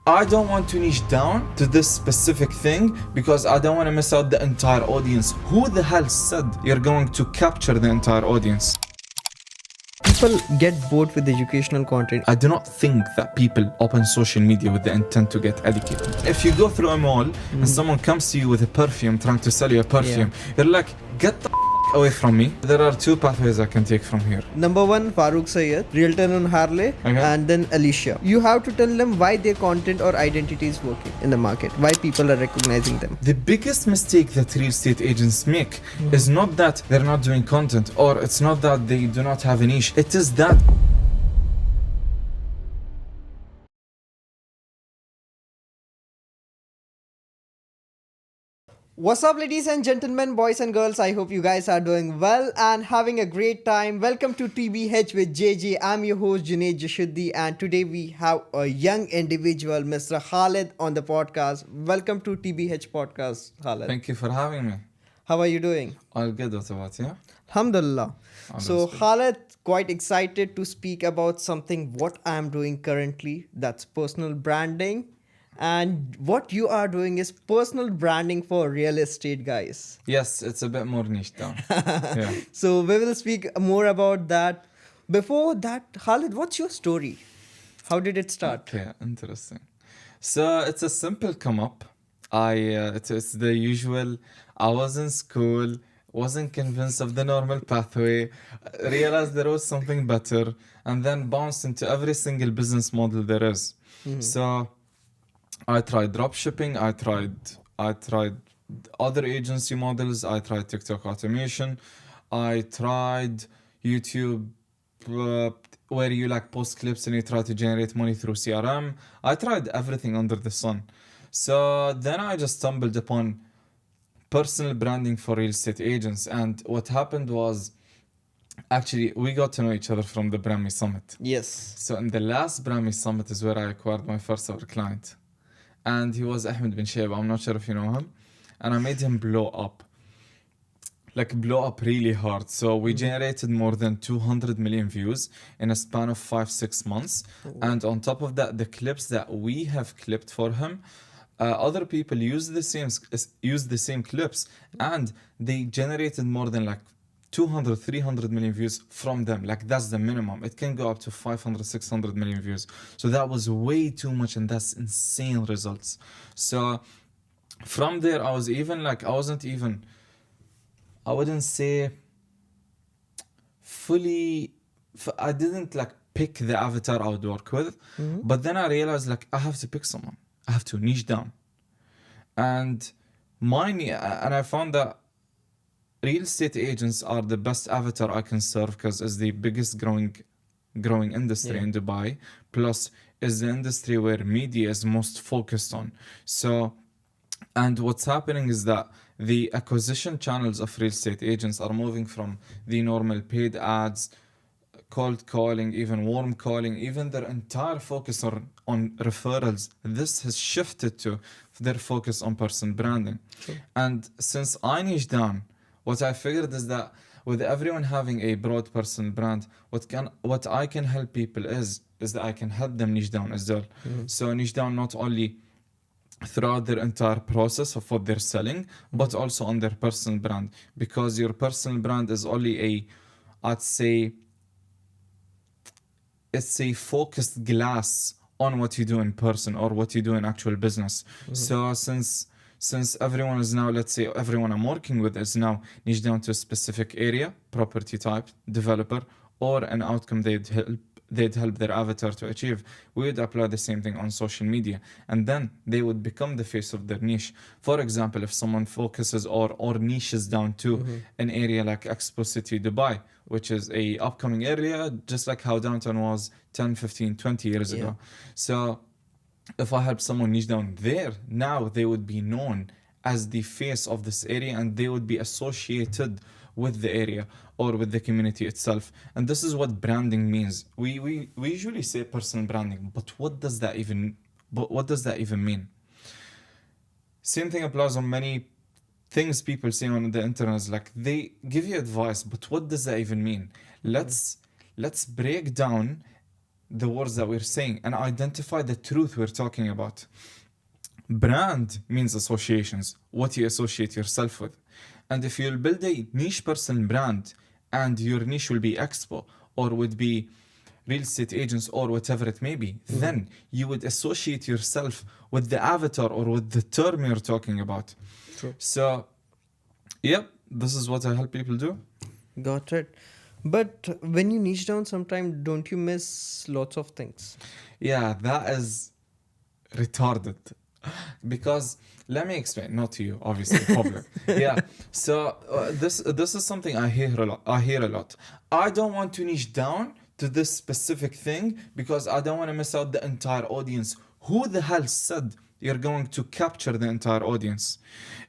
I don't want to niche down to this specific thing because I don't want to miss out the entire audience. Who the hell said you're going to capture the entire audience? People get bored with educational content. I do not think that people open social media with the intent to get educated. If you go through a mall and someone comes to you with a perfume, trying to sell you a perfume, you're like, get the away from me. There are two pathways I can take from here. Number one, Farooq Sayed, Realtor on Harley, Okay. and then Alicia. You have to tell them why their content or identity is working in the market, why people are recognizing them. The biggest mistake that real estate agents make is not that they're not doing content, or it's not that they do not have a niche. It is that What's up, ladies and gentlemen, boys and girls? I hope you guys are doing well and having a great time. Welcome to TBH with JJ. I'm your host, Junaid Jashuddi, and today we have a young individual, Mr. Khaled, on the podcast. Welcome to TBH podcast, Khaled. Thank you for having me. How are you doing? All good, what about you? Alhamdulillah. So, that's good. Khaled, quite excited to speak about something what I'm doing currently. That's personal branding. And what you are doing is personal branding for real estate guys. Yes, it's a bit more niche down. Yeah. So we will speak more about that. Before that, Khalid, what's your story? How did it start? Okay, interesting. So it's a simple come up. It's the usual. I was in school, wasn't convinced of the normal pathway, realized there was something better, and then bounced into every single business model there is. So I tried dropshipping, I tried other agency models, I tried TikTok automation, I tried YouTube where you like post clips and you try to generate money through CRM. I tried everything under the sun. So then I just stumbled upon personal branding for real estate agents, and what happened was actually we got to know each other from the Brahmi Summit. Yes. So in the last Brahmi Summit is where I acquired my first ever client. And he was Ahmed bin Shayba. I'm not sure if you know him. And I made him blow up. Like blow up really hard. So we generated more than 200 million views in a span of 5-6 months. And on top of that, the clips that we have clipped for him, other people use the same clips, and they generated more than like 200, 300 million views from them. Like that's the minimum. It can go up to 500, 600 million views. So that was way too much, and that's insane results. So from there, I wouldn't say fully, I didn't like pick the avatar I would work with, but then I realized like I have to pick someone. I have to niche down. And I found that real estate agents are the best avatar I can serve because it's the biggest growing industry in Dubai. Plus, is the industry where media is most focused on. So, and what's happening is that the acquisition channels of real estate agents are moving from the normal paid ads, cold calling, even warm calling, even their entire focus on referrals. This has shifted to their focus on personal branding. Sure. And since I niche down, what I figured is that with everyone having a broad personal brand, what I can help people is that I can help them niche down as well. So niche down not only throughout their entire process of what they're selling, but also on their personal brand, because your personal brand is only I'd say, it's a focused glass on what you do in person or what you do in actual business. So since everyone is now, let's say everyone I'm working with is now niche down to a specific area, property type, developer, or an outcome they'd help their avatar to achieve, we would apply the same thing on social media, and then they would become the face of their niche. For example, if someone focuses or niches down to an area like Expo City Dubai, which is a upcoming area, just like how downtown was 10, 15, 20 years ago. So if I help someone niche down there, now they would be known as the face of this area, and they would be associated with the area or with the community itself. And this is what branding means. We usually say personal branding, but what does that even mean? Same thing applies on many things people say on the internet. Like they give you advice, but what does that even mean? Let's break down the words that we're saying and identify the truth we're talking about. Brand means associations, what you associate yourself with. And if you'll build a niche personal brand and your niche will be expo or would be real estate agents or whatever it may be, then you would associate yourself with the avatar or with the term you're talking about. True. So, yep, this is what I help people do. Got it. But when you niche down, sometimes don't you miss lots of things? Yeah, that is retarded. Because let me explain, not to you, obviously, public. Yeah. So this is something I hear a lot. I don't want to niche down to this specific thing because I don't want to miss out the entire audience. Who the hell said you're going to capture the entire audience?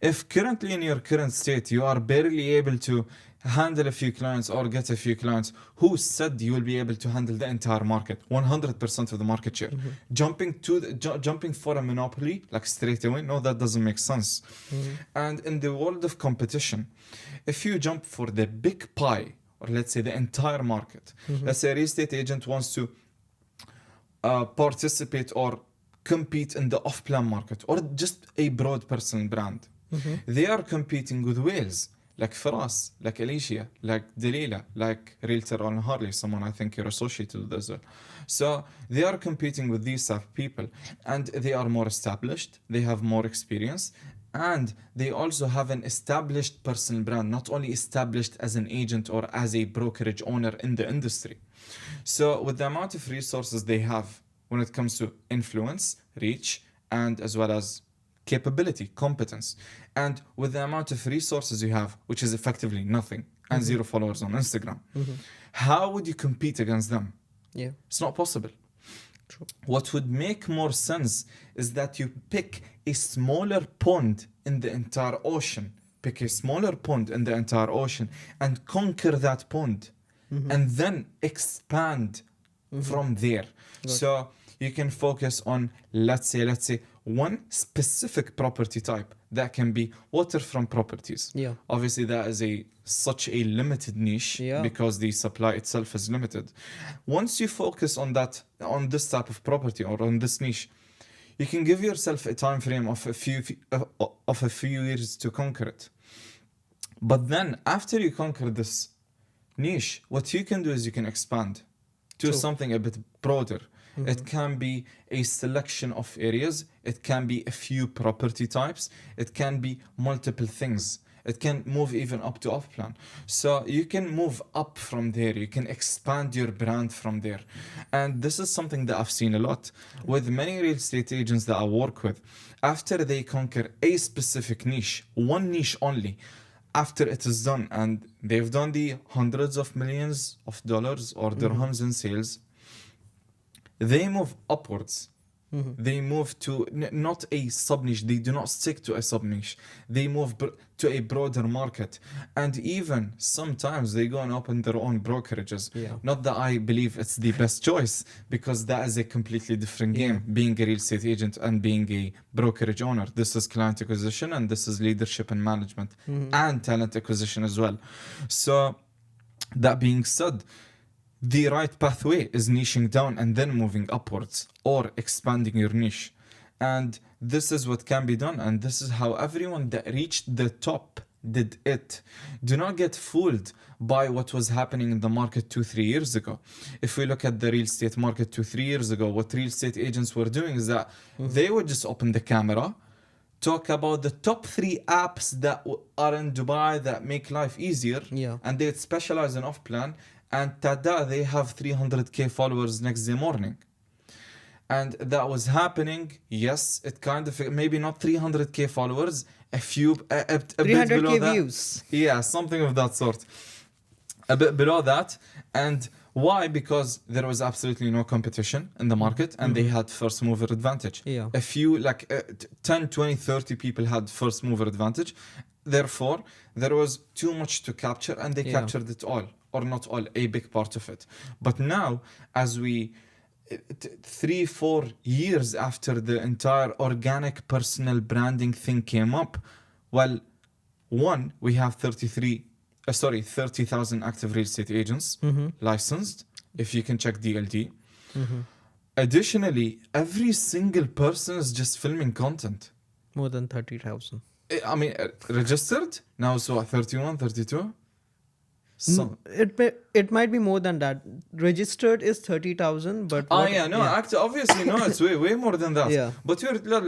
If currently in your current state you are barely able to handle a few clients or get a few clients, who said you will be able to handle the entire market, 100% of the market share? Jumping for a monopoly like straight away, no, that doesn't make sense. And in the world of competition, if you jump for the big pie, or let's say the entire market, let's say a real estate agent wants to participate or compete in the off-plan market or just a broad personal brand. They are competing with whales like Firas, like Alicia, like Dalila, like Realtor on Harley, someone I think you're associated with as well. So they are competing with these type of people and they are more established, they have more experience, and they also have an established personal brand, not only established as an agent or as a brokerage owner in the industry. So with the amount of resources they have when it comes to influence, reach, and as well as capability, competence, and with the amount of resources you have, which is effectively nothing, and 0 followers on Instagram, how would you compete against them? Yeah. It's not possible. True. What would make more sense is that you pick a smaller pond in the entire ocean. Pick a smaller pond in the entire ocean and conquer that pond and then expand from there. So you can focus on, let's say, one specific property type. That can be waterfront properties. Yeah. Obviously, that is such a limited niche because the supply itself is limited. Once you focus on this type of property or on this niche, you can give yourself a time frame of a few years to conquer it. But then, after you conquer this niche, what you can do is you can expand to something a bit broader. It can be a selection of areas. It can be a few property types. It can be multiple things. It can move even up to off-plan. So you can move up from there. You can expand your brand from there. And this is something that I've seen a lot with many real estate agents that I work with. After they conquer a specific niche, one niche only, after it is done and they've done the hundreds of millions of dollars or dirhams in sales, they move upwards. They move to not a sub-niche. They do not stick to a sub-niche. They move to a broader market. And even sometimes they go and open their own brokerages. Not that I believe it's the best choice, because that is a completely different game, being a real estate agent and being a brokerage owner. This is client acquisition and this is leadership and management and talent acquisition as well. So that being said, the right pathway is niching down and then moving upwards or expanding your niche. And this is what can be done. And this is how everyone that reached the top did it. Do not get fooled by what was happening in the market 2-3 years ago. If we look at the real estate market 2-3 years ago, what real estate agents were doing is that they would just open the camera, talk about the top 3 apps that are in Dubai that make life easier, and they'd specialize in off-plan. And tada, they have 300k followers next day morning. And that was happening. Yes, it kind of, maybe not 300k followers, a bit below that. views. Yeah, something of that sort. A bit below that. And why? Because there was absolutely no competition in the market and they had first mover advantage. A few, like 10, 20, 30 people had first mover advantage. Therefore, there was too much to capture and they captured it all. Or not all, a big part of it. But now, as we 3-4 years after the entire organic personal branding thing came up, well, one, we have 30,000 active real estate agents licensed, if you can check DLD. Additionally, every single person is just filming content. More than 30,000. I mean, registered now, so 31, 32. Some. It might be more than that. Registered is 30,000, but Oh what, yeah, no, obviously no, it's way more than that. Yeah. But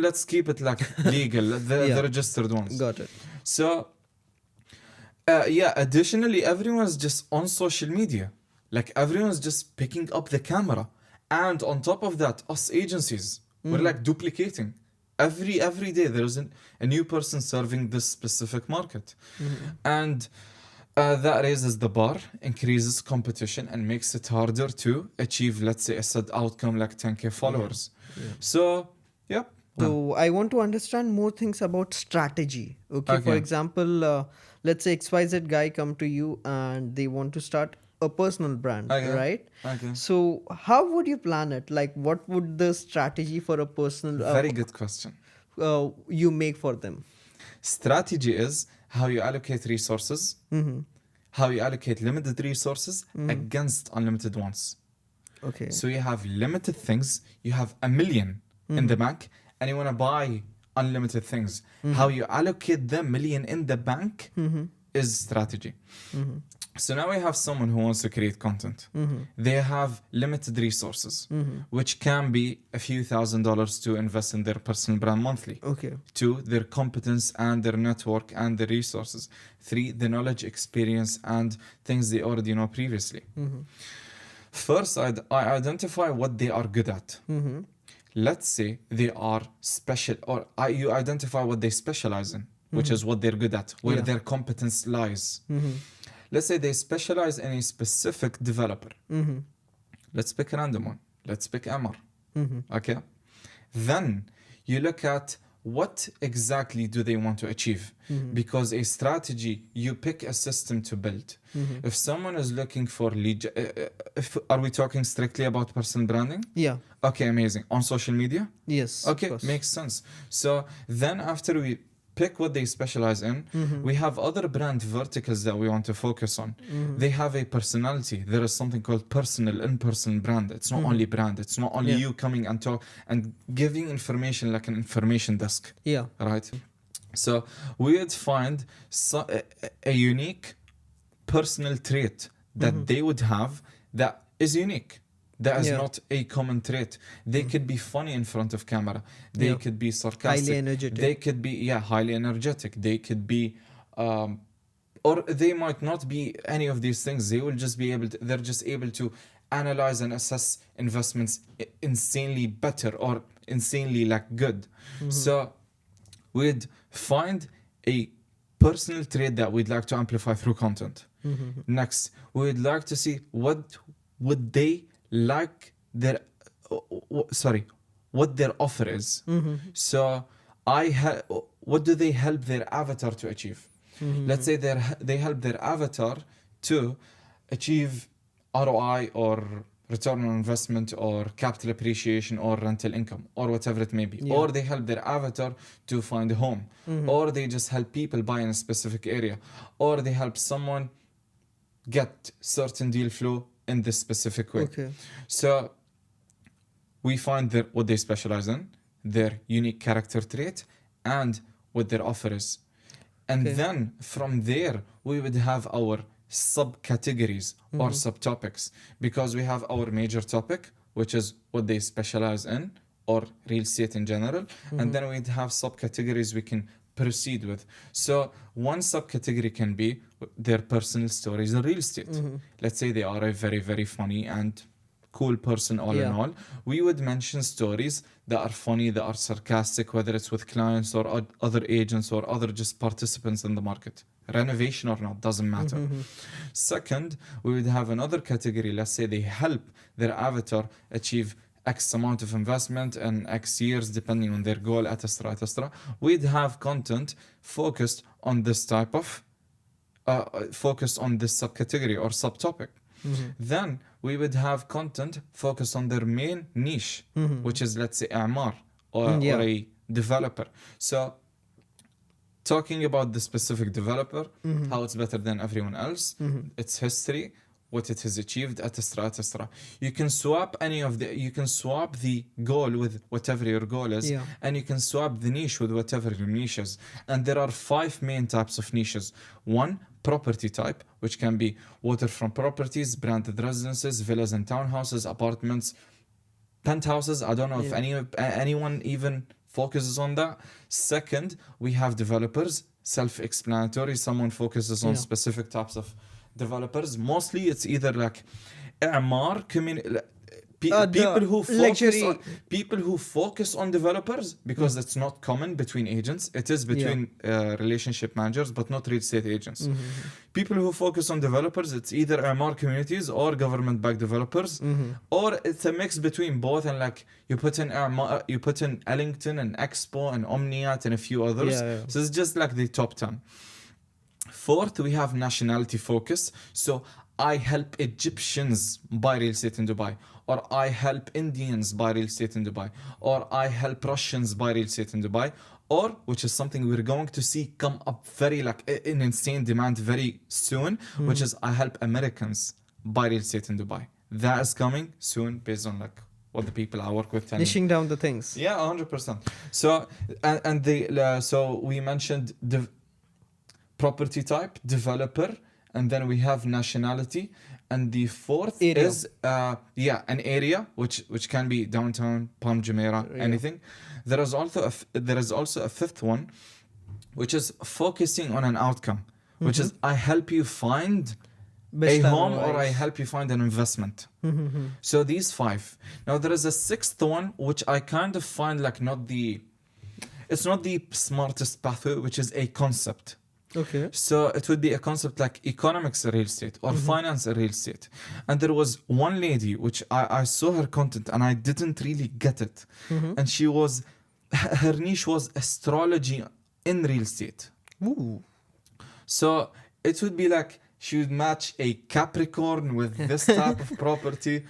let's keep it like legal, the Yeah. registered ones. Got it. So, yeah. Additionally, everyone's just on social media. Like everyone's just picking up the camera, and on top of that, us agencies we're like duplicating. Every day there is a new person serving this specific market, and that raises the bar, increases competition, and makes it harder to achieve, let's say, a set outcome like 10K followers. So, yep. So I want to understand more things about strategy. Okay. For Okay. example, let's say XYZ guy come to you and they want to start a personal brand, Okay. right? Okay. So how would you plan it? Like, what would the strategy for a personal Very good question. you make for them? Strategy is how you allocate resources, how you allocate limited resources against unlimited ones. Okay. So you have limited things, you have $1 million in the bank, and you want to buy unlimited things. How you allocate the $1 million in the bank is strategy. So now we have someone who wants to create content. They have limited resources, which can be a few $1,000s to invest in their personal brand monthly. Okay. 2, their competence and their network and their resources. 3, the knowledge, experience, and things they already know previously. First, I identify what they are good at. Let's say they are special, or you identify what they specialize in, which is what they're good at, where their competence lies. Let's say they specialize in a specific developer. Let's pick a random one. Let's pick Amar. Okay. Then you look at what exactly do they want to achieve, because a strategy, you pick a system to build. If someone is looking for lead, are we talking strictly about personal branding? Yeah. Okay, amazing. On social media? Yes. Okay, of course. makes sense. So then after we pick what they specialize in, we have other brand verticals that we want to focus on. They have a personality. There is something called personal, in-person brand. It's not only brand. It's not only you coming and talk and giving information like an information desk. Yeah. Right? So we would find a unique personal trait that they would have that is unique. That is not a common trait. They could be funny in front of camera. They could be sarcastic. Highly energetic. They could be, highly energetic. They could be, or they might not be any of these things. They will just be they're just able to analyze and assess investments insanely better or insanely like good. So we'd find a personal trait that we'd like to amplify through content. Next, we'd like to see what would they like their what their offer is. So what do they help their avatar to achieve? Let's say they help their avatar to achieve ROI or return on investment or capital appreciation or rental income or whatever it may be. Or they help their avatar to find a home. Or they just help people buy in a specific area. Or they help someone get certain deal flow in this specific way. Okay. So we find what they specialize in, their unique character trait, and what their offer is. And then from there, we would have our subcategories or subtopics, because we have our major topic, which is what they specialize in, or real estate in general. And then we'd have subcategories we can proceed with. So one subcategory can be their personal stories in real estate. Let's say they are a very, very funny and cool person all in all. We would mention stories that are funny, that are sarcastic, whether it's with clients or other agents or other just participants in the market. Renovation or not, doesn't matter. Second, we would have another category. Let's say they help their avatar achieve X amount of investment and X years, depending on their goal, etc., etc. We'd have content focused on this type of, focused on this subcategory or subtopic. Then we would have content focused on their main niche, which is, let's say, Amar or a developer. So talking about the specific developer, how it's better than everyone else, its history, what it has achieved, etc. You can swap you can swap the goal with whatever your goal is, Yeah. and you can swap the niche with whatever your niche is. And there are 5 main types of niches. One, property type, which can be waterfront properties, branded residences, villas and townhouses, apartments, penthouses. I don't know if anyone even focuses on that. Second, we have developers, self-explanatory. Someone focuses on specific types of developers. Mostly it's either like إعمار people who focus on developers, because it's not common between agents. It is between relationship managers, but not real estate agents. People who focus on developers, it's either إعمار communities or government-backed developers, or it's a mix between both. And like you put in Ellington and Expo and Omniat and a few others. So it's just like the top 10. Fourth, we have nationality focus. So I help Egyptians buy real estate in Dubai, or I help Indians buy real estate in Dubai, or I help Russians buy real estate in Dubai, or, which is something we're going to see come up very like in insane demand very soon, which is I help Americans buy real estate in Dubai. That is coming soon based on like what the people I work with tell me. Nishing down the things. Yeah, 100%. So so we mentioned the property type, developer, and then we have nationality, and the fourth area. is an area which can be downtown, Palm Jumeirah, anything. There is also a fifth one, which is focusing on an outcome, which is I help you find a home, or I help you find an investment. So these 5. Now there is a sixth one which I kind of find like it's not the smartest pathway, which is a concept. Okay. So it would be a concept like economics real estate or finance real estate. And there was one lady which I saw her content and I didn't really get it. And her niche was astrology in real estate. Ooh. So it would be like she would match a Capricorn with this type of property.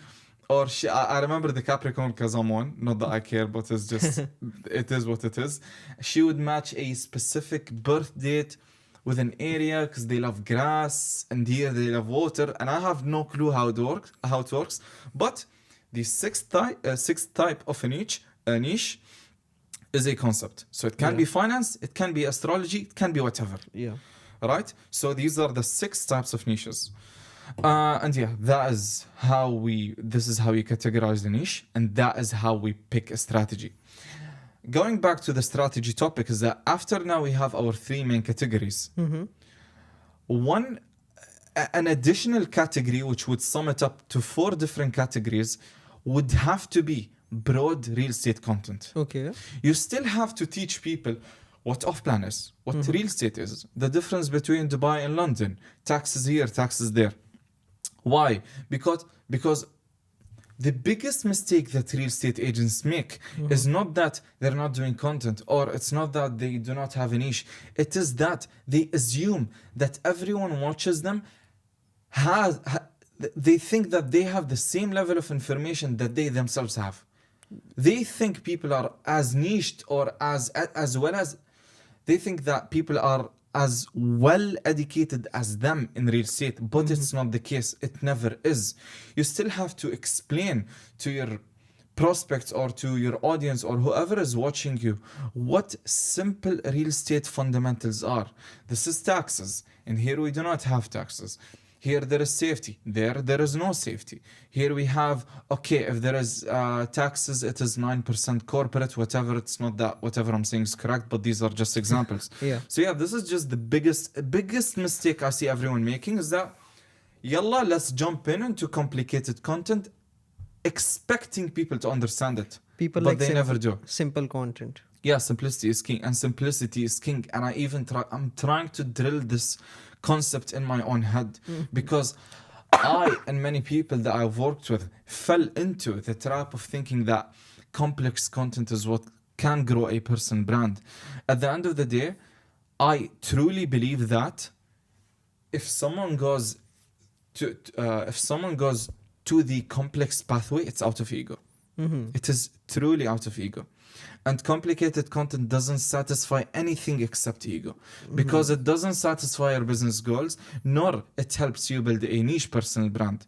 Or I remember the Capricorn because I'm one, not that I care, but it's just, it is what it is. She would match a specific birth date with an area because they love grass, and here they love water, and I have no clue how it works. But the sixth type of a niche is a concept. So it can be finance, it can be astrology, it can be whatever. Yeah. Right? So these are the 6 types of niches. And this is how you categorize the niche, and that is how we pick a strategy. Going back to the strategy topic is that after now we have our 3 main categories. An additional category which would sum it up to 4 different categories would have to be broad real estate content. Okay. You still have to teach people what off-plan is, what real estate is, the difference between Dubai and London, taxes here, taxes there. Why? Because the biggest mistake that real estate agents make is not that they're not doing content, or it's not that they do not have a niche. It is that they assume that everyone watches them they think that they have the same level of information that they themselves have. They think people are as niched or as well as they think that people are as well educated as them in real estate, but it's not the case. It never is. You still have to explain to your prospects or to your audience or whoever is watching you what simple real estate fundamentals are. This is taxes, and here we do not have taxes. Here there is safety, there is no safety. Here we have, okay, if there is taxes, it is 9% corporate, whatever. It's not that whatever I'm saying is correct, but these are just examples. So this is just the biggest mistake I see everyone making, is that yalla, let's jump into complicated content expecting people to understand it. But like they never do. Simple content. Yeah, simplicity is king, and simplicity is king. And I'm trying to drill this concept in my own head, because I and many people that I've worked with fell into the trap of thinking that complex content is what can grow a personal brand. At the end of the day, I truly believe that if someone goes to the complex pathway, it's out of ego. It is truly out of ego. And complicated content doesn't satisfy anything except ego, because it doesn't satisfy your business goals, nor it helps you build a niche personal brand.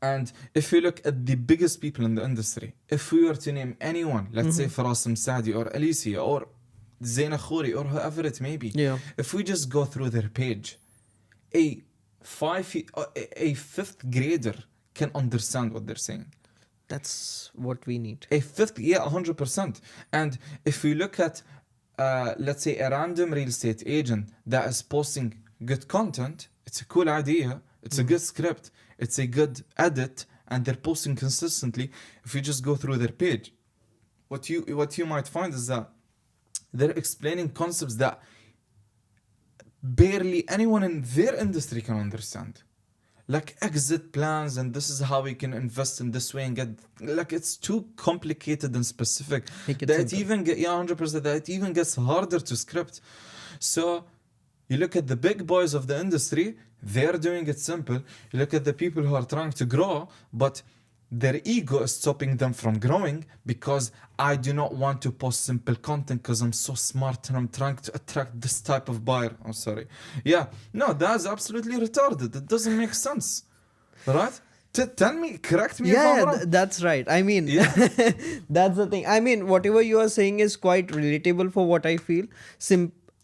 And if you look at the biggest people in the industry, if we were to name anyone, let's say Farasim Sadi or Alicia or Zaina Khouri or whoever it may be, Yeah. if we just go through their page, a fifth grader can understand what they're saying. That's what we need. A fifth, yeah, 100%. And if we look at, let's say, a random real estate agent that is posting good content, it's a cool idea, it's a good script, it's a good edit, and they're posting consistently. If you just go through their page, what you might find is that they're explaining concepts that barely anyone in their industry can understand. Like exit plans, and this is how we can invest in this way and get, like, it's too complicated and specific Make it that it simple. even get 100% that it even gets harder to script. So you look at the big boys of the industry, they're doing it simple. You look at the people who are trying to grow, but their ego is stopping them from growing, because I do not want to post simple content because I'm so smart and I'm trying to attract this type of buyer. I'm sorry. Yeah, no, that's absolutely retarded. It doesn't make sense. Right? Tell me, correct me if I'm Yeah, wrong. that's right. I mean, Yeah. that's the thing. I mean, whatever you are saying is quite relatable for what I feel.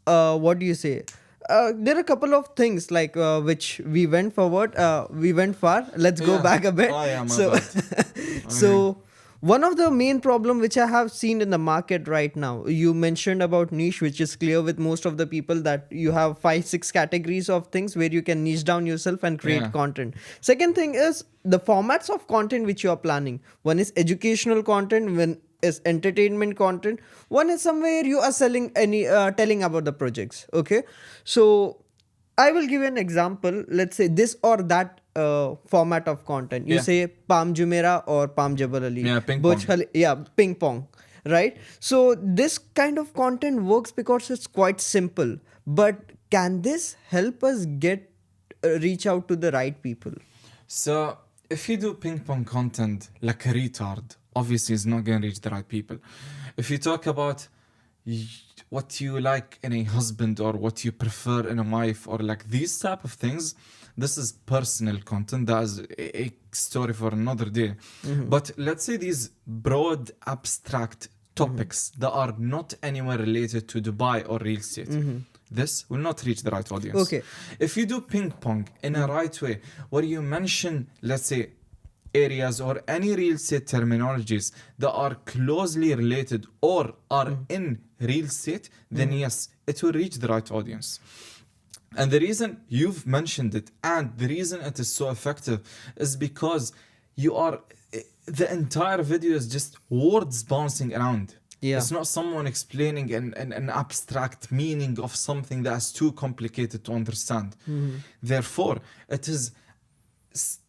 What do you say? There are a couple of things like which we went forward, we went far. Let's go Yeah. back a bit. Oh, yeah, my so, bad. so one of the main problem which I have seen in the market right now, you mentioned about niche, which is clear with most of the people that you have 5-6 categories of things where you can niche down yourself and create Yeah. content. Second thing is the formats of content which you are planning. One is educational content, one is entertainment content, one is somewhere you are selling any telling about the projects. Okay, so I will give you an example. Let's say this or that format of content. You Yeah. say Palm Jumeirah or Palm Jabal Ali. Yeah, ping Burj pong. yeah, ping pong, right? So this kind of content works because it's quite simple. But can this help us get reach out to the right people? So if you do ping pong content like a retard, obviously it's not going to reach the right people. If you talk about what you like in a husband or what you prefer in a wife or like these type of things, this is personal content. That is a story for another day. But let's say these broad abstract topics that are not anywhere related to Dubai or real estate. This will not reach the right audience. Okay. If you do ping pong in a right way, where you mention, let's say, areas or any real estate terminologies that are closely related or are in real estate, then yes, it will reach the right audience. And the reason you've mentioned it and the reason it is so effective is because the entire video is just words bouncing around. Yeah. It's not someone explaining an abstract meaning of something that's too complicated to understand. Therefore, it is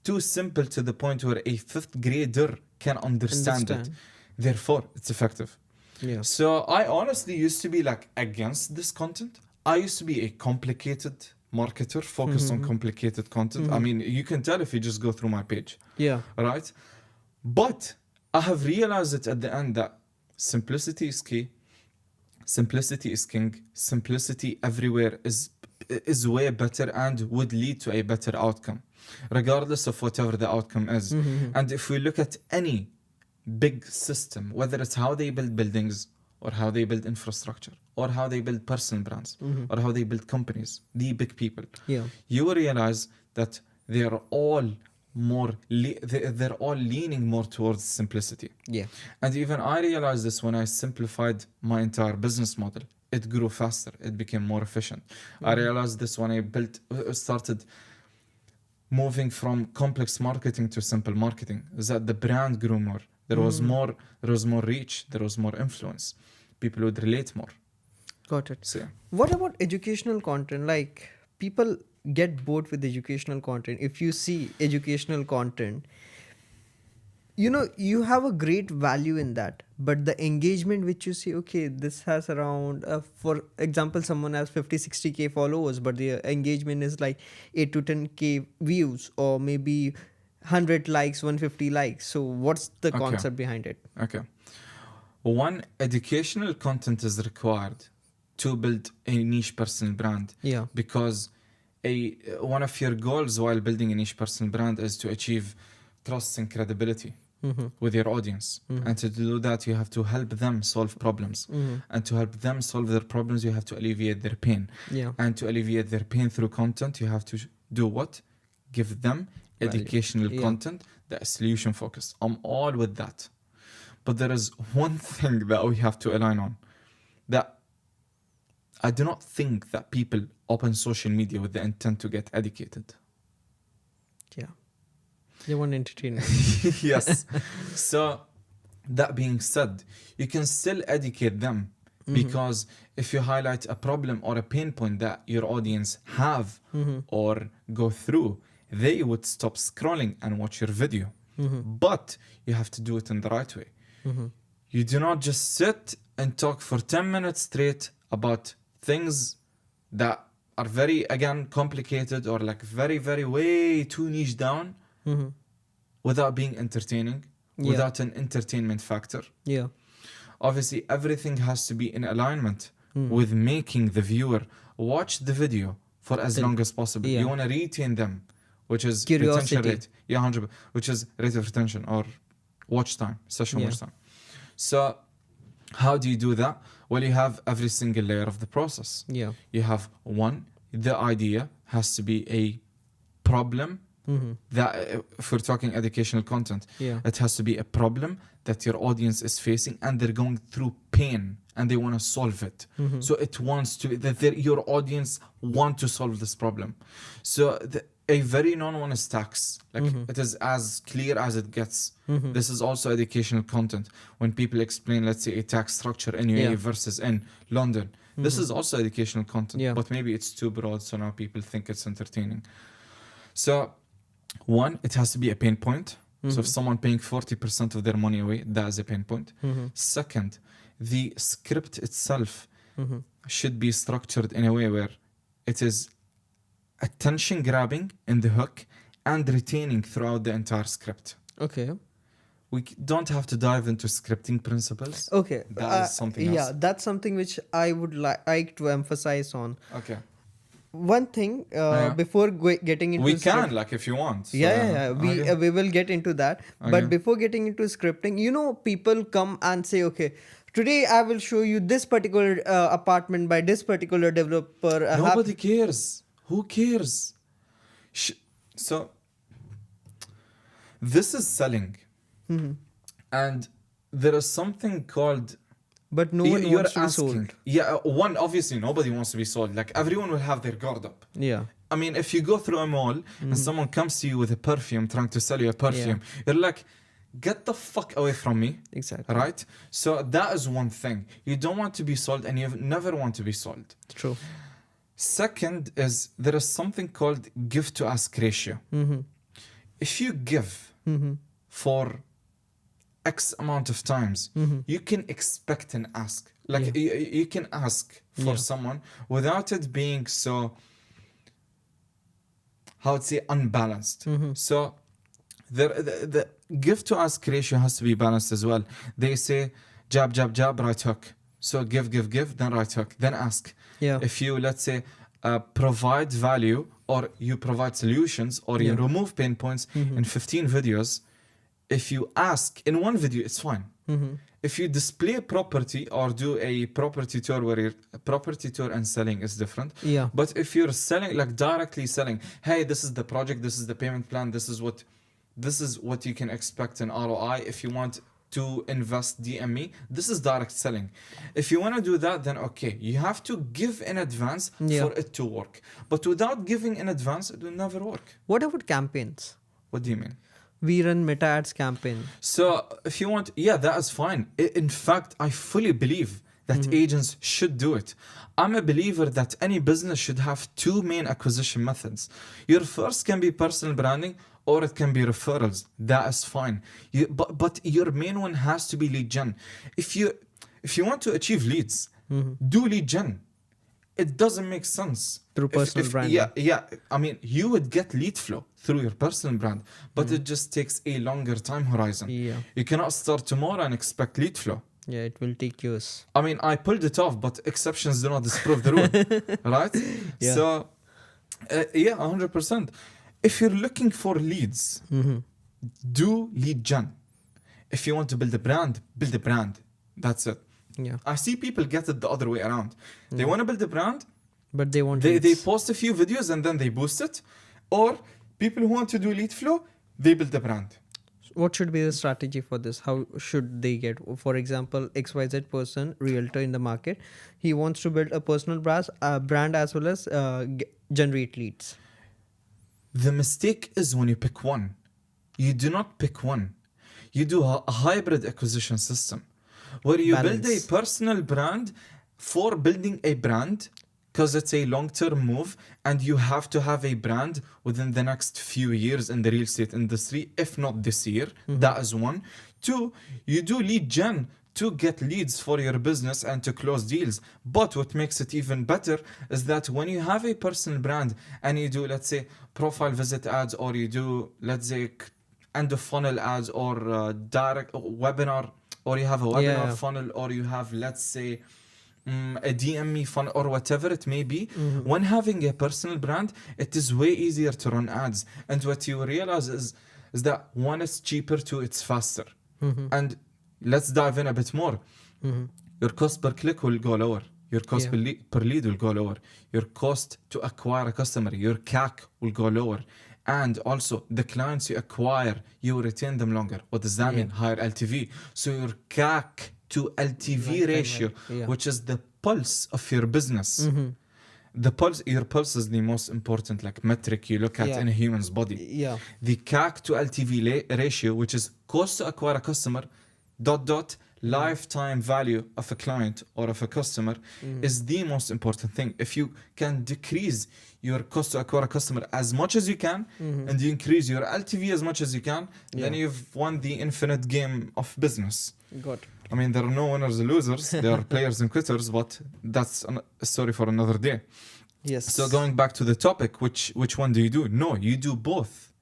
too simple to the point where a fifth grader can understand it. Therefore, it's effective. Yeah. So I honestly used to be like against this content. I used to be a complicated marketer focused on complicated content. I mean, you can tell if you just go through my page. Yeah. Right? But I have realized it at the end that simplicity is key. Simplicity is king. Simplicity everywhere is way better and would lead to a better outcome, regardless of whatever the outcome is. And if we look at any big system, whether it's how they build buildings or how they build infrastructure or how they build personal brands or how they build companies, the big people, Yeah. you will realize that they are all they're all leaning more towards simplicity. Yeah. And even I realized this when I simplified my entire business model. It grew faster. It became more efficient. I realized this when I started moving from complex marketing to simple marketing. Is that the brand grew more. There was more reach. There was more influence. People would relate more. Got it. So yeah. What about educational content? Like people get bored with educational content. If you see educational content, you know, you have a great value in that, but the engagement which you see, okay, this has around for example, someone has 50-60k followers, but the engagement is like 8 to 10k views or maybe 100 likes, 150 likes. So what's the Okay. concept behind it? Okay. One, educational content is required to build a niche personal brand. Yeah. Because one of your goals while building a niche personal brand is to achieve trust and credibility with your audience. And to do that, you have to help them solve problems. And to help them solve their problems, you have to alleviate their pain. Yeah. And to alleviate their pain through content, you have to do what? Give them educational content that is solution focused. I'm all with that. But there is one thing that we have to align on. That I do not think that people open social media with the intent to get educated. Yeah. They want entertainment. Yes. So that being said, you can still educate them because if you highlight a problem or a pain point that your audience have or go through, they would stop scrolling and watch your video. But you have to do it in the right way. You do not just sit and talk for 10 minutes straight about things that are very, again, complicated or like very, very way too niche down without being entertaining, without an entertainment factor. Yeah. Obviously, everything has to be in alignment with making the viewer watch the video for as long as possible. Yeah. You want to retain them, which is Curiosity. retention rate. Yeah, 100%, which is rate of retention or watch time, session watch time. So how do you do that? Well, you have every single layer of the process. Yeah. You have one, the idea has to be a problem that, if we're talking educational content, it has to be a problem that your audience is facing and they're going through pain and they want to solve it. So it wants to, your audience want to solve this problem. So a very non-one is tax. Like it is as clear as it gets. This is also educational content. When people explain, let's say, a tax structure in UAE versus in London, this is also educational content. But maybe it's too broad, so now people think it's entertaining. So one, it has to be a pain point. So if someone paying 40% of their money away, that is a pain point. Second, the script itself should be structured in a way where it is attention grabbing in the hook and retaining throughout the entire script. Okay. We don't have to dive into scripting principles. Okay. That is something else. Yeah, that's something which I would like to emphasize on. Okay. One thing before getting into we can, like, if you want. So, we will get into that. But before getting into scripting, you know, people come and say, okay, today I will show you this particular apartment by this particular developer. Nobody cares. Who cares? So this is selling. And there is something called, but no one wants to be sold. Yeah, one, obviously nobody wants to be sold. Like, everyone will have their guard up. Yeah. I mean, if you go through a mall and someone comes to you with a perfume, trying to sell you a perfume, you're like, get the fuck away from me. Exactly. Right? So that is one thing. You don't want to be sold and you never want to be sold. True. Second is, there is something called give to ask ratio. If you give for X amount of times, you can expect an ask. Like, you can ask for someone without it being so, how to say, unbalanced. So the give to ask ratio has to be balanced as well. They say jab, jab, jab, right hook. So give, then right hook, then ask. Yeah. If you, let's say, provide value, or you provide solutions, or you remove pain points in 15 videos, if you ask in one video, it's fine. If you display property or do a property tour, where property tour and selling is different. Yeah. But if you're selling, like directly selling, hey, this is the project, this is the payment plan, this is what you can expect in ROI. If you want to invest, DM me. This is direct selling. If you want to do that, then okay, you have to give in advance for it to work. But without giving in advance, it will never work. What about campaigns? What do you mean? We run meta ads campaign. So if you want, that is fine. In fact, I fully believe that agents should do it. I'm a believer that any business should have two main acquisition methods. Your first can be personal branding, or it can be referrals. That is fine. But your main one has to be lead gen. If you want to achieve leads, do lead gen. It doesn't make sense. Through personal branding. Yeah. I mean, you would get lead flow through your personal brand, but it just takes a longer time horizon. Yeah. You cannot start tomorrow and expect lead flow. Yeah, it will take years. I mean, I pulled it off, but exceptions do not disprove the rule, right? Yeah. So, yeah, 100%. If you're looking for leads, do lead gen. If you want to build a brand, build a brand. That's it. Yeah. I see people get it the other way around. They want to build a brand, But they want they leads. post a few videos and then they boost it. Or people who want to do lead flow, they build a brand. What should be the strategy for this? How should they get, for example, XYZ person, realtor in the market, he wants to build a personal brand as well as generate leads. The mistake is when you pick one. You do not pick one. You do a hybrid acquisition system where you build a Balance. personal brand for building a brand because it's a long-term move and you have to have a brand within the next few years in the real estate industry, if not this year. That is one. Two, you do lead gen to get leads for your business and to close deals. But what makes it even better is that when you have a personal brand and you do, let's say, profile visit ads, or you do, let's say, end of funnel ads, or direct webinar, or you have a webinar Yeah. funnel, or you have, let's say, a DM me funnel, or whatever it may be. When having a personal brand, it is way easier to run ads. And what you realize is that one, it's cheaper, two, it's faster. And let's dive in a bit more. Your cost per click will go lower. Your cost Yeah. per lead will go lower. Your cost to acquire a customer, your CAC, will go lower. And also, the clients you acquire, you will retain them longer. What does that mean? Higher LTV. So your CAC to LTV Lifetime ratio, value, yeah. which is the pulse of your business. Your pulse is the most important metric you look at Yeah. in a human's body. Yeah. The CAC to LTV ratio, which is cost to acquire a customer, lifetime value of a client or of a customer, is the most important thing. If you can decrease your cost to acquire a customer as much as you can, and you increase your LTV as much as you can, then Yeah. you've won the infinite game of business. Got it. I mean, there are no winners and losers. There are players and quitters, but that's a story for another day. Yes. So going back to the topic, which one do you do? No, you do both.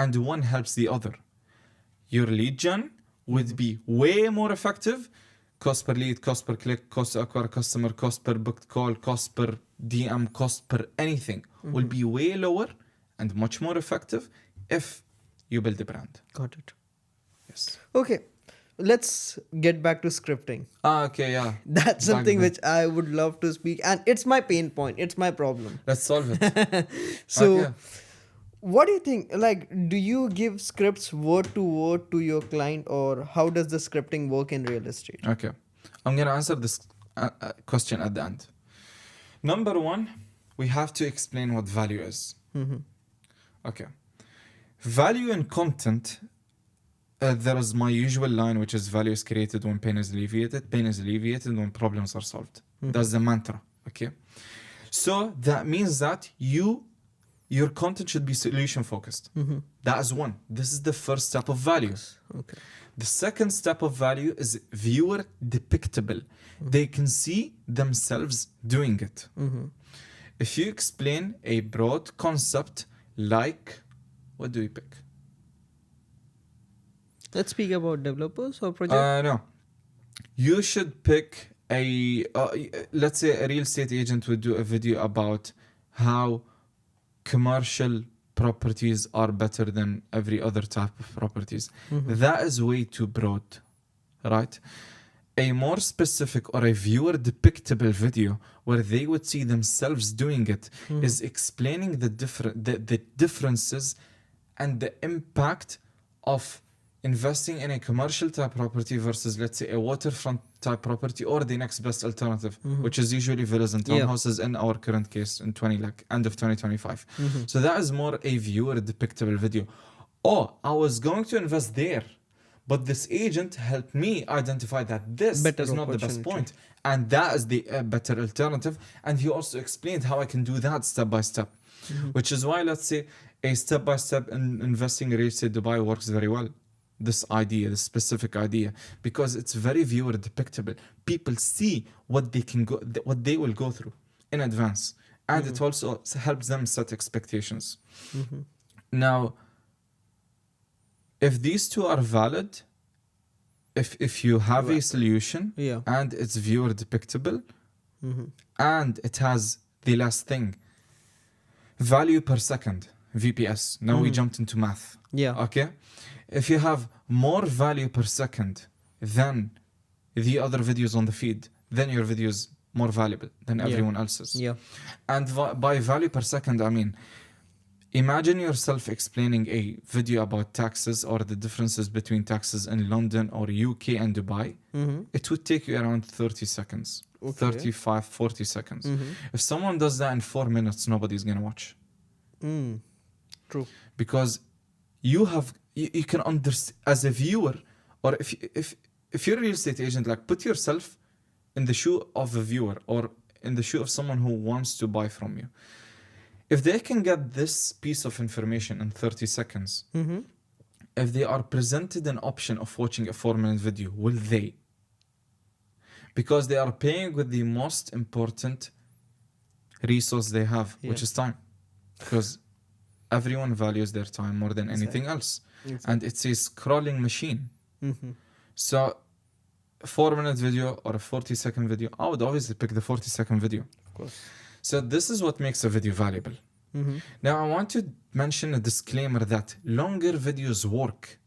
And one helps the other. Your lead gen would be way more effective. Cost per lead, cost per click, cost to acquire a customer, cost per booked call, cost per DM, cost per anything will be way lower and much more effective if you build a brand. Got it. Yes. Okay. Let's get back to scripting. Okay, yeah. That's something Back which I would love to speak, and it's my pain point. It's my problem. Let's solve it. So, Okay. what do you think? Do you give scripts word to word to your client, or how does the scripting work in real estate? Okay. I'm going to answer this question at the end. Number one, we have to explain what value is. Okay. Value in content, there is my usual line, which is value is created when pain is alleviated. Pain is alleviated when problems are solved. That's the mantra. Okay. So that means that your content should be solution focused. That is one. This is the first step of value. Okay. The second step of value is viewer depictable. They can see themselves doing it. If you explain a broad concept like, what do we pick? Let's speak about developers or project. No. You should pick let's say a real estate agent would do a video about how commercial properties are better than every other type of properties. That is way too broad, right? A more specific or a viewer depictable video where they would see themselves doing it is explaining the differences and the impact of investing in a commercial type property versus, let's say, a waterfront type property or the next best alternative, which is usually villas and townhouses in our current case in end of 2025. So that is more a viewer depictable video. Oh, I was going to invest there, but this agent helped me identify that this Better is not the best opportunity. point, and that is the better alternative. And he also explained how I can do that step by step, which is why, let's say, a step by step in investing in real estate Dubai works very well. This specific idea, because it's very viewer depictable. People see what they will go through in advance, and it also helps them set expectations. Now, if these two are valid, if you have a Right. solution Yeah. and it's viewer depictable and it has the last thing, value per second, VPS. Now we jumped into math. Yeah. Okay, if you have more value per second than the other videos on the feed, then your video is more valuable than everyone else's. Yeah. And by value per second, I mean, imagine yourself explaining a video about taxes or the differences between taxes in London or UK and Dubai. It would take you around 30 seconds, Okay. 35, 40 seconds. If someone does that in 4 minutes, nobody's going to watch. True. Because you can understand as a viewer, or if you're a real estate agent, like put yourself in the shoe of a viewer or in the shoe of someone who wants to buy from you. If they can get this piece of information in 30 seconds, if they are presented an option of watching a 4-minute video, will they? Because they are paying with the most important resource they have, which is time. Because everyone values their time more than anything else. And it's a scrolling machine. So 4-minute video or a 40-second video, I would obviously pick the 40-second video. Of course. So this is what makes a video valuable. Now I want to mention a disclaimer that longer videos work.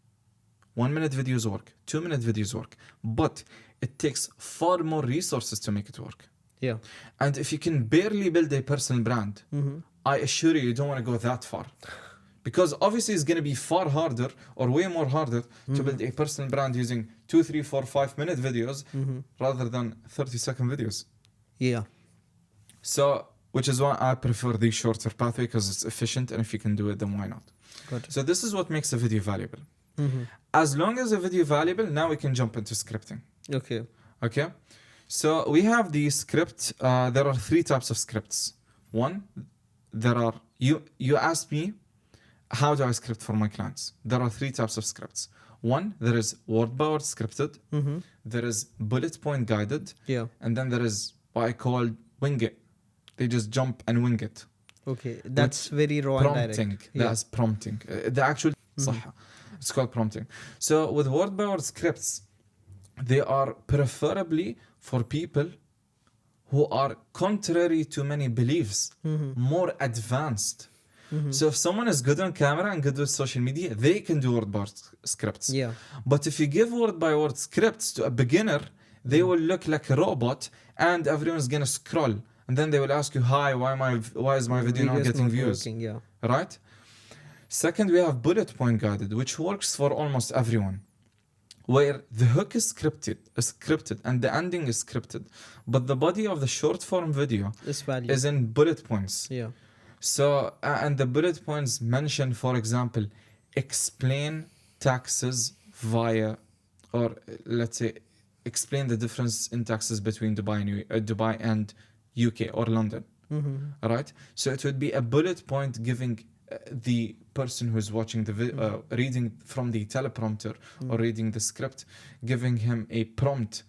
1-minute videos work, 2-minute videos work, but it takes far more resources to make it work. Yeah. And if you can barely build a personal brand, I assure you, you don't want to go that far. Because obviously it's going to be far harder or way more harder to build a personal brand using 2, 3, 4, 5-minute videos rather than 30-second videos. Yeah. So, which is why I prefer the shorter pathway, because it's efficient, and if you can do it, then why not? Got it. So this is what makes a video valuable. As long as a video valuable, now we can jump into scripting. Okay. Okay? So we have the script. There are 3 types of scripts. One, there are, you asked me, how do I script for my clients? There are 3 types of scripts. One, there is word by word scripted. There is bullet point guided. Yeah. And then there is what I call wing it. They just jump and wing it. Okay. That's very raw and Prompting. direct. Yeah. That's prompting. The actual صح. It's called prompting. So with word by word scripts, they are preferably for people who are contrary to many beliefs, more advanced. So if someone is good on camera and good with social media, they can do word by word scripts. Yeah. But if you give word by word scripts to a beginner, they will look like a robot and everyone's gonna scroll. And then they will ask you, hi, why is my video not Video's getting not views? working, yeah. Right? Second, we have bullet point guided, which works for almost everyone, where the hook is scripted and the ending is scripted, but the body of the short form video It's value. is in bullet points. Yeah. So, and the bullet points mention, for example, explain taxes via, or let's say, explain the difference in taxes between Dubai and UK or London. Right? So it would be a bullet point giving the person who's watching the reading from the teleprompter or reading the script, giving him a prompt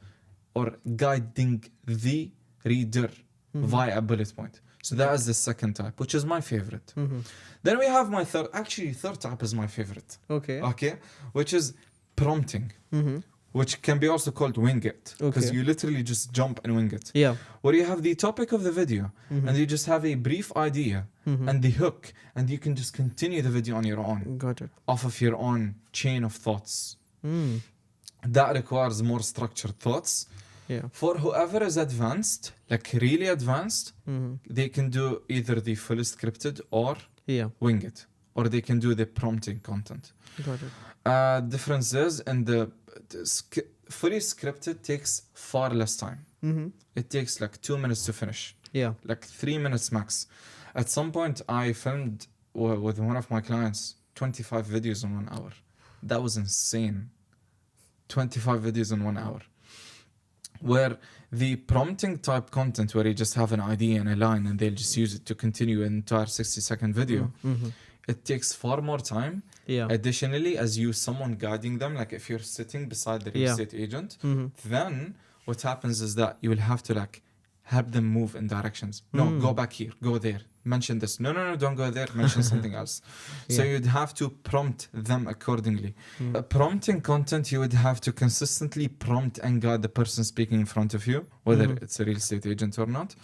or guiding the reader via a bullet point. So that is the second type, which is my favorite. Then we have my third type is my favorite. Okay. Okay, which is prompting, which can be also called wing it, because Okay. you literally just jump and wing it. Yeah. Where you have the topic of the video and you just have a brief idea and the hook, and you can just continue the video on your own, Got it. off of your own chain of thoughts. That requires more structured thoughts. Yeah. For whoever is advanced, like really advanced, they can do either the fully scripted or Yeah. wing it, or they can do the prompting content. Got it. Difference is in the fully scripted takes far less time. It takes like 2 minutes to finish, Yeah. like 3 minutes max. At some point, I filmed with one of my clients 25 videos in 1 hour. That was insane. 25 videos in 1 hour. Where the prompting type content, where you just have an idea and a line and they'll just use it to continue an entire 60-second video, it takes far more time. Yeah. Additionally, as you someone guiding them, like if you're sitting beside the real Yeah. estate agent, then what happens is that you will have to like help them move in directions. No, go back here, go there, mention this. No, don't go there, mention something else. So you'd have to prompt them accordingly. Prompting content, you would have to consistently prompt and guide the person speaking in front of you, whether it's a real estate agent or not.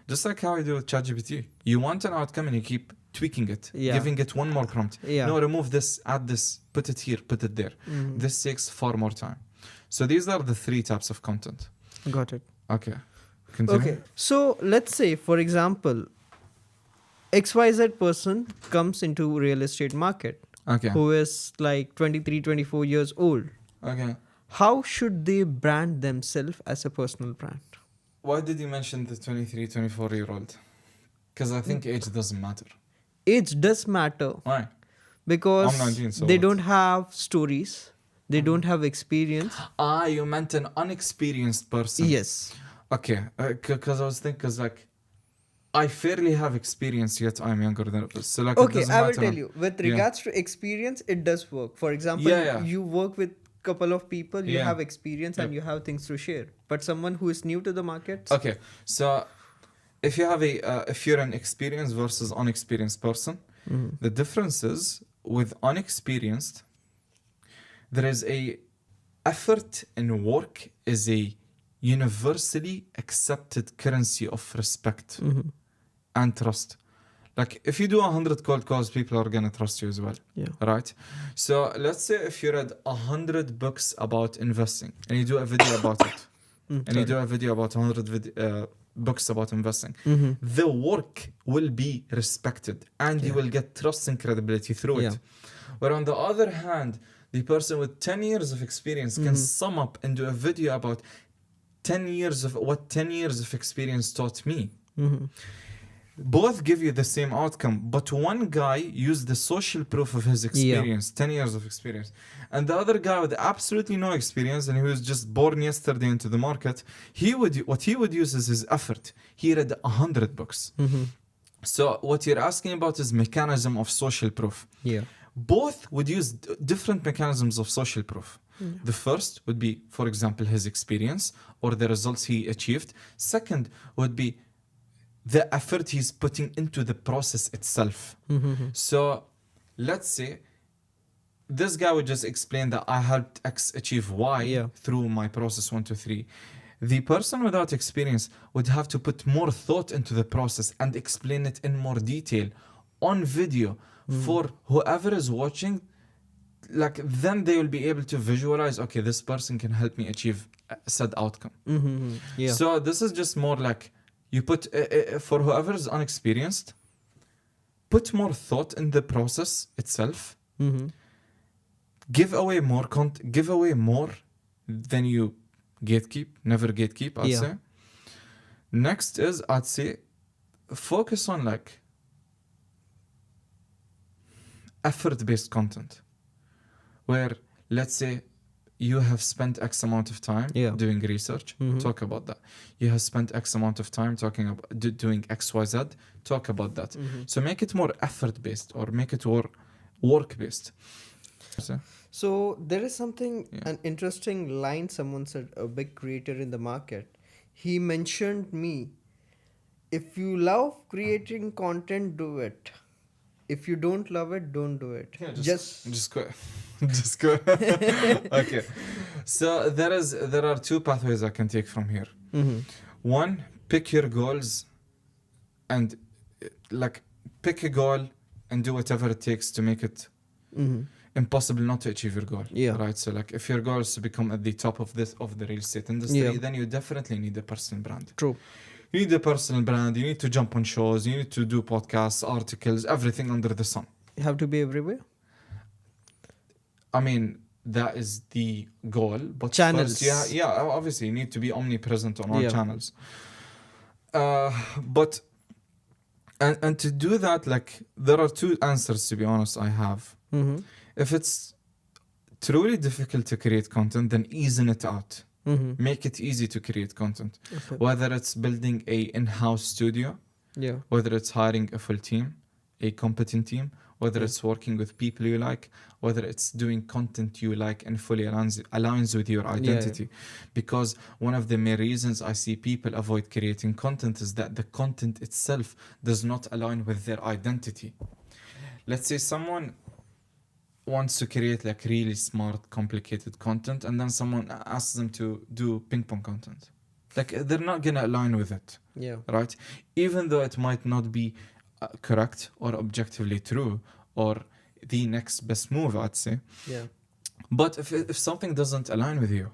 Just like how I do with ChatGPT. You want an outcome and you keep tweaking it, giving it one more prompt. No, remove this, add this, put it here, put it there. This takes far more time. So these are the 3 types of content. Got it. Okay. Continue. Okay. So let's say, for example, XYZ person comes into real estate market. Okay. Who is like 23, 24 years old. Okay. How should they brand themselves as a personal brand? Why did you mention the 23, 24-year-old? Because I think age doesn't matter. Age does matter. Why? Because I'm 19, so they what? don't have stories. They don't have experience. You meant an unexperienced person. Yes. Okay. Because I was thinking, because like, I fairly have experience, yet I'm younger than others. So like, Okay, I will tell you. With regards to experience, it does work. For example, you work with couple of people, you have experience and you have things to share. But someone who is new to the market. Okay, so if you have if you're an experienced versus unexperienced person, the difference is with unexperienced, there is a effort and work is a universally accepted currency of respect and trust. Like if you do 100 cold calls, people are gonna trust you as well. Yeah. Right? So let's say if you read 100 books about investing and you do a video about it, and you do a video about 100 books about investing, the work will be respected and you will get trust and credibility through it. Where on the other hand, the person with 10 years of experience can sum up and do a video about 10 years of what 10 years of experience taught me. Both give you the same outcome, but one guy used the social proof of his experience, 10 years of experience, and the other guy with absolutely no experience and he was just born yesterday into the market, what he would use is his effort. He read 100 books. So what you're asking about is mechanism of social proof. Both would use different mechanisms of social proof. The first would be, for example, his experience or the results he achieved. Second would be the effort he's putting into the process itself. So let's say this guy would just explain that I helped X achieve Y through my process 1, 2, 3. The person without experience would have to put more thought into the process and explain it in more detail on video for whoever is watching. Like then they will be able to visualize, okay, this person can help me achieve said outcome. So this is just more like you put, for whoever is unexperienced, put more thought in the process itself. Give away more give away more than you gatekeep. Never gatekeep, I'd say. Next is, I'd say, focus on like effort-based content. Where, let's say, you have spent X amount of time doing research, talk about that. You have spent X amount of time talking about doing XYZ, talk about that. So make it more effort-based or make it more work-based. So there is something, an interesting line someone said, a big creator in the market. He mentioned me, if you love creating content, do it. If you don't love it, don't do it. Just quit. Just go. Okay. So there are 2 pathways I can take from here. One, pick your goals and like pick a goal and do whatever it takes to make it impossible not to achieve your goal. Right. So like if your goal is to become at the top of the real estate industry, then you definitely need a personal brand. True. You need a personal brand. You need to jump on shows. You need to do podcasts, articles, everything under the sun. You have to be everywhere. I mean, that is the goal. But channels. First, obviously, you need to be omnipresent on all channels. But and to do that, like there are 2 answers, to be honest, I have. If it's truly difficult to create content, then easen it out. Make it easy to create content. Whether it's building a in-house studio, whether it's hiring a full team, a competent team, whether Yeah. it's working with people you like, whether it's doing content you like and fully aligns with your identity. Because one of the main reasons I see people avoid creating content is that the content itself does not align with their identity. Let's say someone wants to create like really smart, complicated content, and then someone asks them to do ping pong content. Like they're not gonna align with it, Yeah. right? Even though it might not be correct or objectively true or the next best move, I'd say. Yeah. But if something doesn't align with you,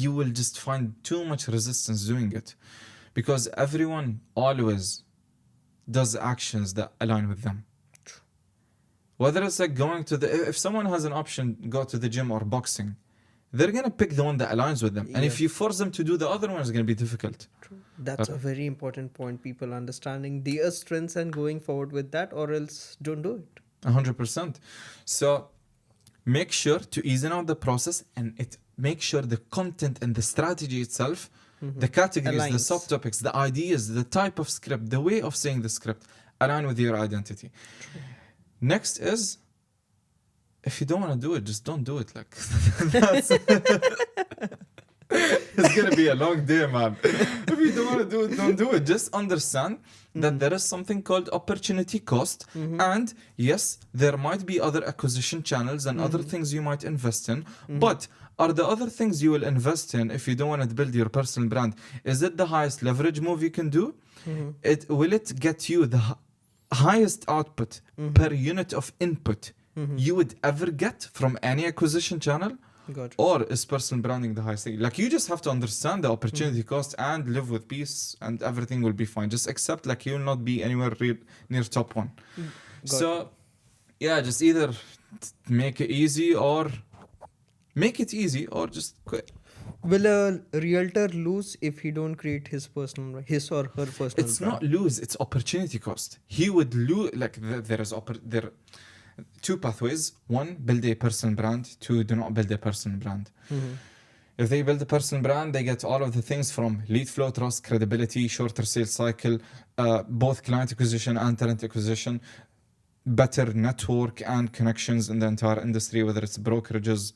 you will just find too much resistance doing it, because everyone always does actions that align with them. Whether it's like going to if someone has an option, go to the gym or boxing, they're gonna pick the one that aligns with them. And if Yeah. you force them to do the other one, it's gonna be difficult. True. That's a very important point. People understanding their strengths and going forward with that, or else don't do it. 100%. So make sure to ease out the process, and make sure the content and the strategy itself, the categories, the Aligns. subtopics, the ideas, the type of script, the way of saying the script align with your identity. Next is, if you don't want to do it, just don't do it. Like that's it's gonna be a long day, man. If you don't want to do it, don't do it. Just understand that there is something called opportunity cost, and yes, there might be other acquisition channels and other things you might invest in, but are the other things you will invest in, if you don't want to build your personal brand, is it the highest leverage move you can do? Will it get you the highest output per unit of input you would ever get from any acquisition channel? Got it. Or is personal branding the highest thing? Like, you just have to understand the opportunity cost and live with peace, and everything will be fine. Just accept like you'll not be anywhere near top one. So yeah, just either make it easy or just quit. Will a realtor lose if he don't create his or her personal It's brand? not lose, it's opportunity cost. He would lose, like there are two pathways. One, build a personal brand. Two, do not build a personal brand. If they build a personal brand, they get all of the things from lead flow, trust, credibility, shorter sales cycle, both client acquisition and talent acquisition, better network and connections in the entire industry, whether it's brokerages,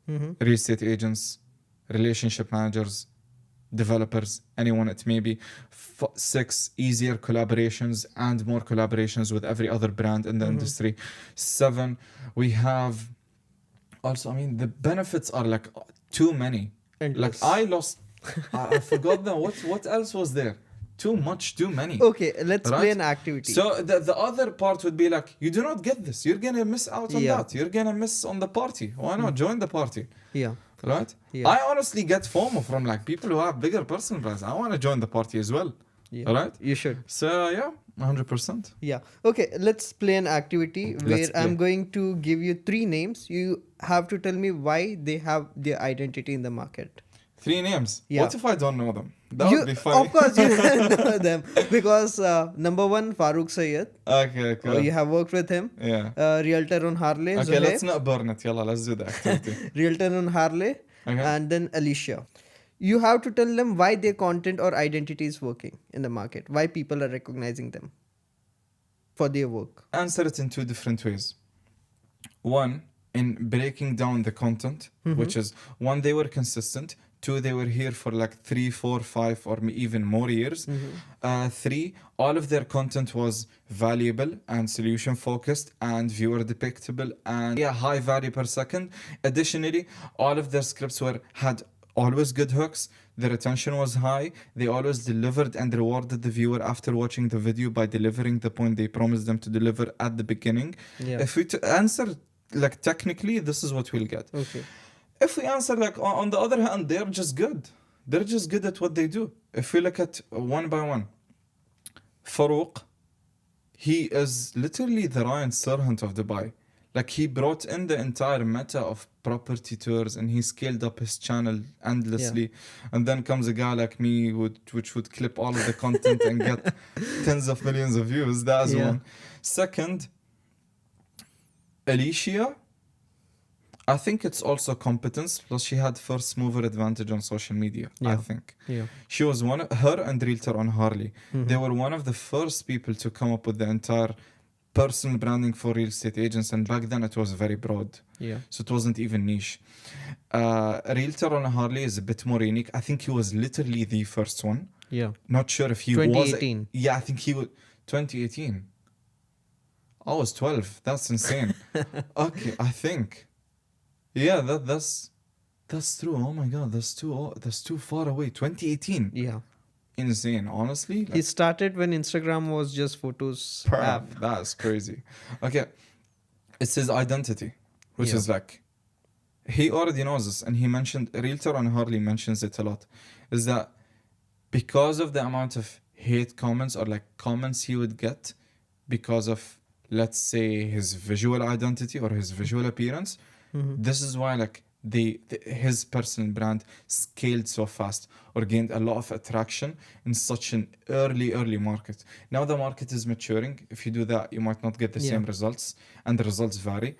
real estate agents, relationship managers, developers, anyone it may be. 6, easier collaborations and more collaborations with every other brand in the industry. 7, we have also, I mean, the benefits are like too many. Endless. Like I forgot them. What else was there? Too many. Okay, let's Right? play an activity. So the other part would be like, you do not get this. You're gonna miss out on Yeah. that. You're gonna miss on the party. Why not join the party? Yeah. Right? Yeah. I honestly get FOMO from like people who have bigger personal brands. I want to join the party as well. Yeah. Right? You should. So yeah, 100%. Yeah. Okay, let's play an activity where Let's play. I'm going to give you 3 names. You have to tell me why they have their identity in the market. 3 names. Yeah. What if I don't know them? That would be funny. Of course, you know them. Because number 1, Farooq Sayed. Okay, cool. You have worked with him. Yeah. Realtor on Harley. Okay, Zohaib. let's not burn it. Yalla, let's do the activity. Realtor on Harley. Okay. And then Alicia. You have to tell them why their content or identity is working in the market. Why people are recognizing them for their work. Answer it in 2 different ways. One, in breaking down the content, which is 1, they were consistent. 2, they were here for like 3, 4, 5, or even more years. 3, all of their content was valuable and solution focused and viewer depictable and high value per second. Additionally, all of their scripts had always good hooks. The retention was high. They always delivered and rewarded the viewer after watching the video by delivering the point they promised them to deliver at the beginning. Yeah. If we answer like technically, this is what we'll get. Okay. If we answer like on the other hand, they're just good. They're just good at what they do. If we look at one by one, Farooq, he is literally the Ryan Serhant of Dubai. Like, he brought in the entire meta of property tours and he scaled up his channel endlessly. And then comes a guy like me which would clip all of the content and get tens of millions of views. That's one. Second, Alicia, I think it's also competence, plus she had first mover advantage on social media, I think. Yeah. She was her and Realtor on Harley. They were one of the first people to come up with the entire personal branding for real estate agents, and back then it was very broad. Yeah. So it wasn't even niche. Realtor on a Harley is a bit more unique. I think he was literally the first one. Yeah. Not sure if he was. 2018. Yeah, I think he was 2018. I was 12. That's insane. Okay, I think. Yeah, that's true. Oh my god, that's too far away. 2018. Yeah. Insane, honestly. He started when Instagram was just photos app. That's crazy. Okay. It's his identity, which Yeah. is like he already knows this, and he mentioned Realtor on Harley mentions it a lot. Is that because of the amount of hate comments or like comments he would get because of, let's say, his visual identity or his visual appearance, this is why like his personal brand scaled so fast or gained a lot of attraction in such an early market. Now the market is maturing. If you do that, you might not get the same results, and the results vary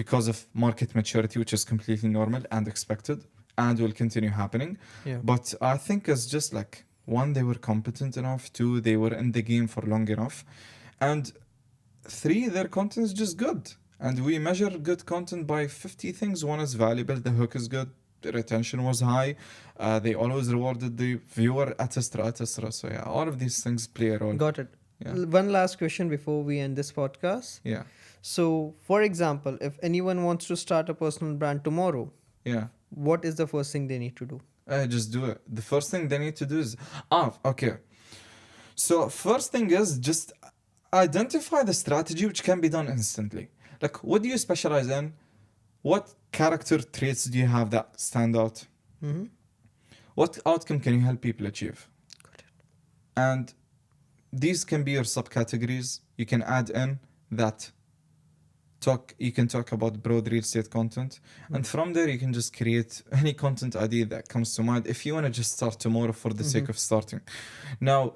because of market maturity, which is completely normal and expected and will continue happening. Yeah. But I think it's just like, one, they were competent enough. Two, they were in the game for long enough. And three, their content is just good. And we measure good content by 50 things. One is valuable, the hook is good, the retention was high, they always rewarded the viewer, etc., etc. So yeah, all of these things play a role. Got it. Yeah. One last question before we end this podcast. Yeah, So, for example, if anyone wants to start a personal brand tomorrow, yeah. what is the first thing they need to do? Just do it. The first thing they need to do is okay. So first thing is just identify the strategy which can be done instantly. Like, what do you specialize in? What character traits do you have that stand out? Mm-hmm. What outcome can you help people achieve? Got it. And these can be your subcategories. You can add in that you can talk about broad real estate content, and from there you can just create any content idea that comes to mind if you want to just start tomorrow for the sake of starting. Now,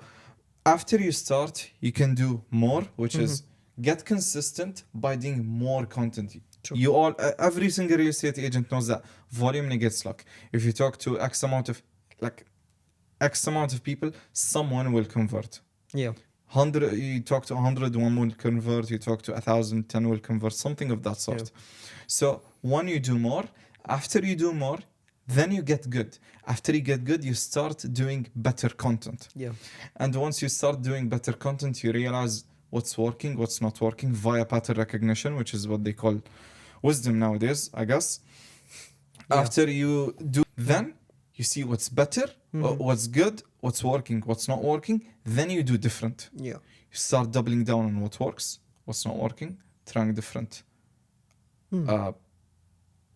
after you start, you can do more, which is get consistent by doing more content. True. You all, every single real estate agent knows that volume negates luck. If you talk to X amount of people, someone will convert. Yeah. 100, you talk to 100, one will convert. You talk to 1,000, 10 will convert. Something of that sort. Yeah. So when you do more, after you do more, then you get good. After you get good, you start doing better content. Yeah. And once you start doing better content, you realize what's working, what's not working via pattern recognition, which is what they call wisdom nowadays, I guess. Yeah. After you do, then you see what's better, what's good, what's working, what's not working. Then you do different. Yeah. You start doubling down on what works, what's not working, trying different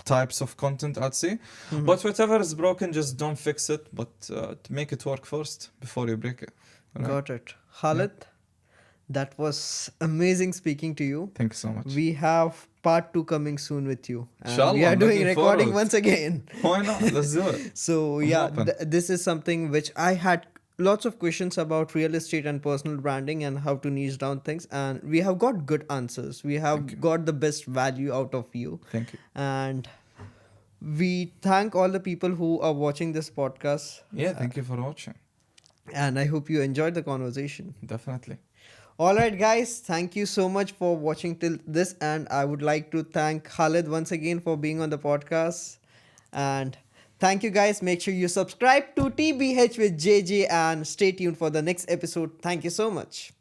types of content, I'd say. But whatever is broken, just don't fix it, but to make it work first before you break it. Right? Got it. Khaled, that was amazing speaking to you. Thank you so much. We have part 2 coming soon with you. And Inshallah, we are I'm doing looking recording forward. once again. Why not? Let's do it. So I'm yeah, open. this is something which I had lots of questions about real estate and personal branding and how to niche down things, and we have got good answers. We have got the best value out of you. Thank you. And we thank all the people who are watching this podcast, Yeah, thank you for watching. and I hope you enjoyed the conversation. Definitely. All right, guys, thank you so much for watching till this, and I would like to thank Khalid once again for being on the podcast. And thank you, guys. Make sure you subscribe to TBH with JJ and stay tuned for the next episode. Thank you so much.